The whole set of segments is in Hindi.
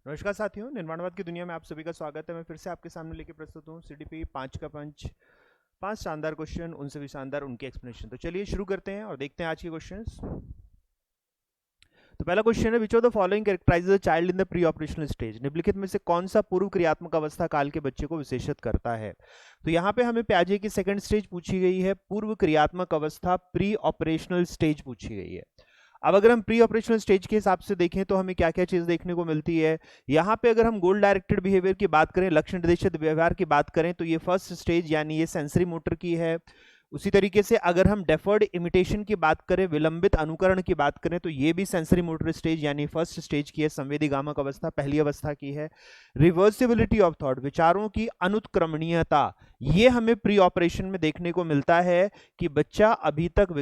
नमस्कार साथियों, निर्माणवाद की दुनिया में आप सभी का स्वागत है। मैं फिर से आपके सामने लेके प्रस्तुत हूँ सीडीपी 5 का पंच। 5 शानदार क्वेश्चन, उनसे भी शानदार उनके एक्सप्लेनेशन। तो चलिए शुरू करते हैं और देखते हैं आज के क्वेश्चंस। तो पहला क्वेश्चन है, विच of the following कैरेक्टराइजेज a child in the pre operational stage. निम्नलिखित में से कौन सा पूर्व क्रियात्मक अवस्था काल के बच्चे को विशेषित करता है। तो यहाँ पे हमें प्याजे की सेकंड स्टेज पूछी गई है, पूर्व क्रियात्मक अवस्था प्री ऑपरेशनल स्टेज पूछी गई है। अब अगर हम प्री ऑपरेशनल स्टेज के हिसाब से देखें तो हमें क्या क्या चीज देखने को मिलती है। यहाँ पे अगर हम गोल डायरेक्टेड बिहेवियर की बात करें, लक्ष्य निर्देशित व्यवहार की बात करें, तो ये फर्स्ट स्टेज यानी ये सेंसरी मोटर की है। उसी तरीके से अगर हम डेफर्ड इमिटेशन की बात करें, विलंबित अनुकरण की बात करें, तो ये भी सेंसरी मोटर स्टेज यानी फर्स्ट स्टेज की है, संवेदीगामक अवस्था पहली अवस्था की है। रिवर्सिबिलिटी ऑफ थॉट, विचारों की अनुत्क्रमणीयता, ये हमें प्री ऑपरेशन में देखने को मिलता है कि बच्चा अभी तक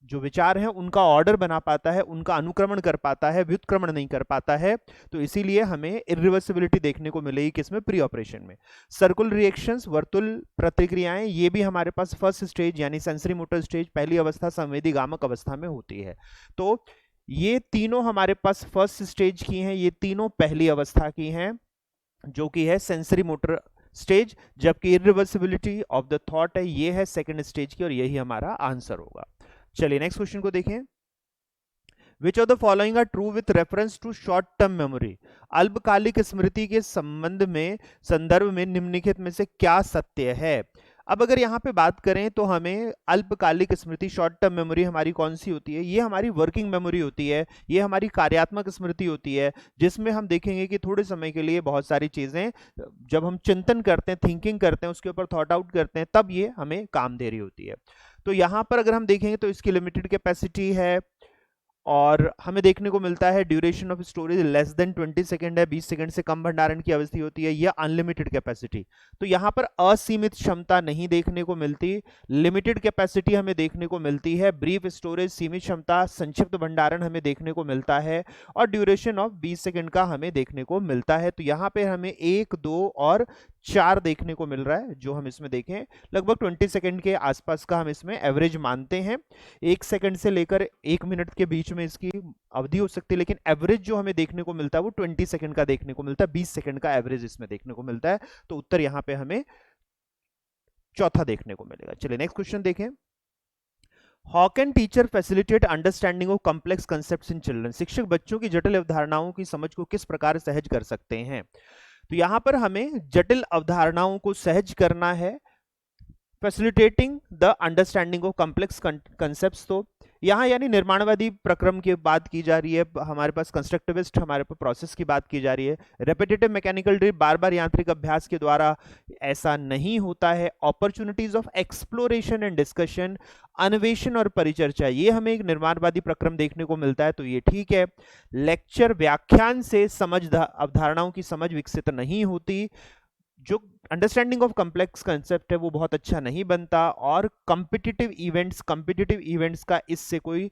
जो विचार हैं उनका ऑर्डर बना पाता है, उनका अनुक्रमण कर पाता है, व्युत्क्रमण नहीं कर पाता है। तो इसीलिए हमें इरिवर्सिबिलिटी देखने को मिलेगी किसमें, प्री ऑपरेशन में। सर्कुलर रिएक्शंस, वर्तुल प्रतिक्रियाएं, ये भी हमारे पास फर्स्ट स्टेज यानी सेंसरी मोटर स्टेज पहली अवस्था संवेदीगामक अवस्था में होती है। तो ये तीनों हमारे पास फर्स्ट स्टेज की हैं, ये तीनों पहली अवस्था की हैं जो कि है सेंसरी मोटर स्टेज, जबकि इरिवर्सिबिलिटी ऑफ द थॉट है ये है सेकंड स्टेज की, और यही हमारा आंसर होगा। चलिए नेक्स्ट क्वेश्चन को देखें। Which of the following are true with reference to short term memory. अल्पकालिक स्मृति के संदर्भ में निम्नलिखित में से क्या सत्य है। अब अगर यहाँ पे बात करें तो हमें अल्पकालिक स्मृति, शॉर्ट टर्म मेमोरी हमारी कौन सी होती है, ये हमारी वर्किंग मेमोरी होती है, ये हमारी कार्यात्मक स्मृति होती है, जिसमें हम देखेंगे कि थोड़े समय के लिए बहुत सारी चीजें जब हम चिंतन करते हैं, थिंकिंग करते हैं, उसके ऊपर थॉट आउट करते हैं, तब ये हमें काम दे रही होती है। तो यहाँ पर अगर हम देखेंगे तो इसकी लिमिटेड कैपेसिटी है, और हमें देखने को मिलता है duration of storage less than 20 second है, 20 सेकंड से कम भंडारण की अवस्था होती है, यह अनलिमिटेड कैपेसिटी। तो यहां पर असीमित क्षमता नहीं देखने को मिलती, लिमिटेड कैपेसिटी हमें देखने को मिलती है। ब्रीफ स्टोरेज, सीमित क्षमता, संक्षिप्त भंडारण हमें देखने को मिलता है, और ड्यूरेशन ऑफ 20 सेकंड का हमें देखने को मिलता है। तो यहाँ पे हमें 1, 2 और 4 देखने को मिल रहा है, जो हम इसमें देखें लगभग 20 सेकंड के आसपास का हम इसमें एवरेज मानते हैं। 1 सेकंड से लेकर 1 मिनट के बीच में इसकी अवधि हो सकती है, लेकिन एवरेज जो हमें देखने को मिलता है वो 20 सेकंड का देखने को मिलता है, 20 सेकंड का एवरेज इसमें देखने को मिलता है। तो उत्तर यहाँ पे हमें चौथा देखने को मिलेगा। चलिए नेक्स्ट क्वेश्चन देखें। How can teacher facilitate understanding of complex concepts in children. शिक्षक बच्चों की जटिल अवधारणाओं की समझ को किस प्रकार सहज कर सकते हैं। तो यहां पर हमें जटिल अवधारणाओं को सहज करना है, facilitating the understanding of complex concepts. तो यहाँ यानी निर्माणवादी प्रक्रम की बात की जा रही है, हमारे पास कंस्ट्रक्टिविस्ट हमारे पास प्रोसेस की बात की जा रही है। रेपिटेटिव मैकेनिकल ड्रिल, बार बार यांत्रिक अभ्यास के द्वारा ऐसा नहीं होता है। Opportunities of exploration and discussion, अन्वेषण और परिचर्चा, ये हमें एक निर्माणवादी प्रक्रम देखने को मिलता है, तो ये ठीक है। लेक्चर, व्याख्यान से समझ अवधारणाओं की समझ विकसित नहीं होती, जो अंडरस्टैंडिंग ऑफ कॉम्प्लेक्स कंसेप्ट है वो बहुत अच्छा नहीं बनता, और कॉम्पिटिटिव इवेंट्स का इससे कोई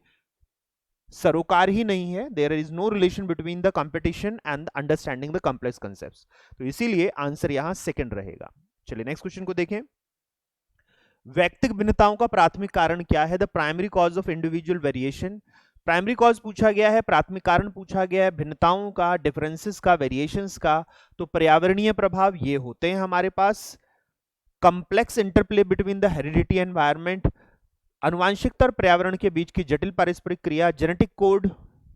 सरोकार ही नहीं है। There is no relation between the competition and understanding the complex concepts. तो इसीलिए आंसर यहां सेकंड रहेगा। चलिए नेक्स्ट क्वेश्चन को देखें। व्यक्तिगत भिन्नताओं का प्राथमिक कारण क्या है। The primary cause of individual variation. Primary cause पूछा गया है, प्राथमिक कारण पूछा गया है भिन्नताओं का, डिफरेंसेस का, वेरिएशंस का। तो पर्यावरणीय प्रभाव ये होते हैं हमारे पास। Complex interplay between the heredity environment, अनुवांशिकता और पर्यावरण के बीच की जटिल पारस्परिक क्रिया। जेनेटिक कोड,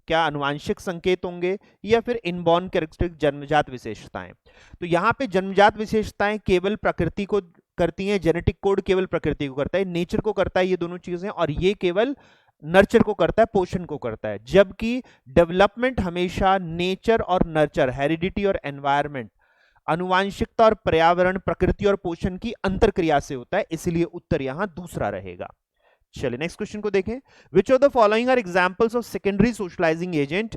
क्या अनुवांशिक संकेत होंगे, या फिर इनबॉर्न कैरेक्टरिस्टिक, जन्मजात विशेषताएं। तो यहाँ पे जन्मजात विशेषताएं केवल प्रकृति को करती हैं, जेनेटिक कोड केवल प्रकृति को करता है, नेचर को करता है ये दोनों चीजें, और ये केवल नर्चर को करता है, पोषण को करता है। जबकि डेवलपमेंट हमेशा नेचर और नर्चर, हेरिडिटी और एनवायरनमेंट, अनुवांशिकता और पर्यावरण, प्रकृति और पोषण की अंतरक्रिया से होता है, इसलिए उत्तर यहां दूसरा रहेगा। चलिए नेक्स्ट क्वेश्चन को देखें। Which of the following are examples of secondary socializing agent.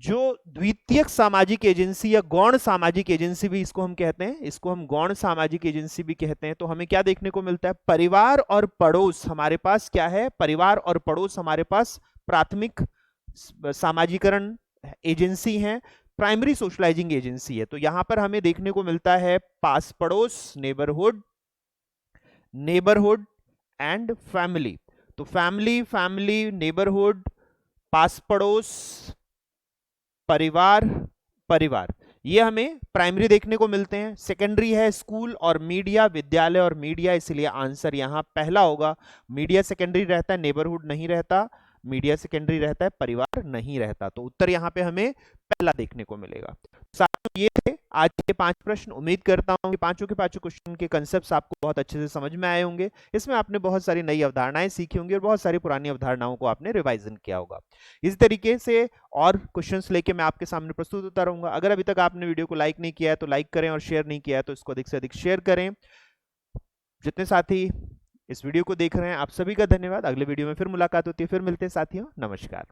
जो द्वितीयक सामाजिक एजेंसी या गौण सामाजिक एजेंसी भी इसको हम कहते हैं, इसको हम गौण सामाजिक एजेंसी भी कहते हैं। तो हमें क्या देखने को मिलता है, परिवार और पड़ोस हमारे पास क्या है, परिवार और पड़ोस हमारे पास प्राथमिक सामाजिकरण एजेंसी है, प्राइमरी सोशलाइजिंग एजेंसी है। तो यहां पर हमें देखने को मिलता है पास पड़ोस, नेबरहुड एंड फैमिली। तो फैमिली, नेबरहुड, पास पड़ोस, परिवार, परिवार। ये हमें प्राइमरी देखने को मिलते हैं। सेकेंडरी है स्कूल और मीडिया, विद्यालय और मीडिया, इसलिए आंसर यहां पहला होगा। मीडिया सेकेंडरी रहता है, नेबरहुड नहीं रहता। मीडिया सेकेंडरी रहता है, परिवार नहीं रहता। तो उत्तर यहां पे हमें पहला देखने को मिलेगा। साथियों, ये थे आज के 5 प्रश्न। उम्मीद करता हूं कि पांचों के पांचों क्वेश्चन के कंसेप्ट्स आपको बहुत अच्छे से समझ में आए होंगे। इसमें आपने बहुत सारी नई अवधारणाएं सीखी होंगी और बहुत सारी पुरानी अवधारणाओं को आपने रिवाइजन किया होगा। इस तरीके से और क्वेश्चंस लेके मैं आपके सामने प्रस्तुत होता रहूंगा। अगर अभी तक आपने वीडियो को लाइक नहीं किया है तो लाइक करें, और शेयर नहीं किया है तो इसको अधिक से अधिक शेयर करें। जितने साथी इस वीडियो को देख रहे हैं, आप सभी का धन्यवाद। अगले वीडियो में फिर मुलाकात होती है, फिर मिलते हैं साथियों। नमस्कार।